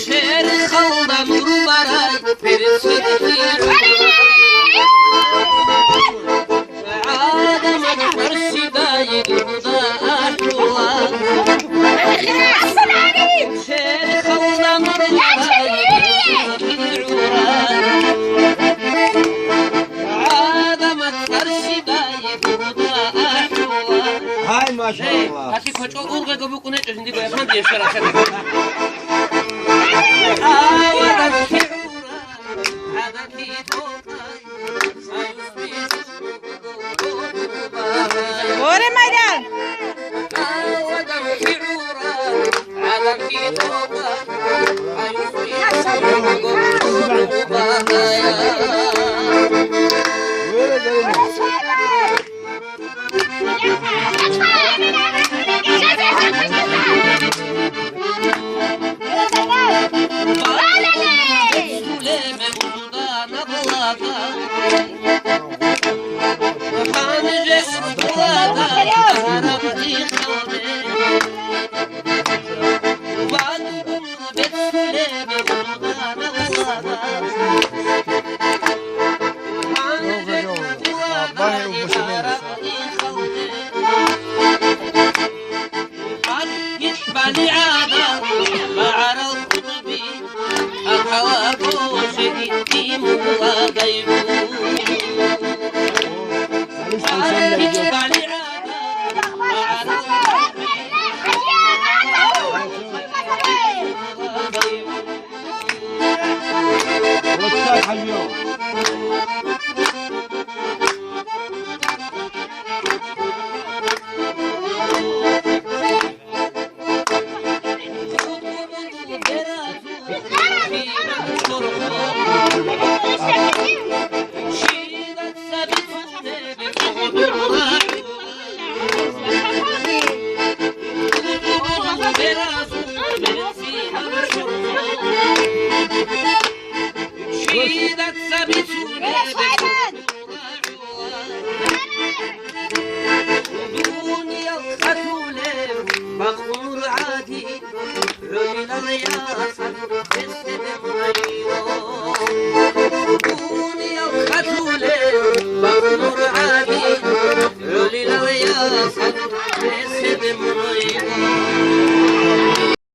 شعر خلدا نور برای فرسودی عادم مرشدای خدا اشوا شعر خلدا نور برای فرسودی عادم مرشدای خدا اشوا هاي ما شاء الله هاتي كوچو اولغه گبو كونه چندي گويا فان دي شرا شرا Ore Maydar. مغمور عادي عينا يا صدر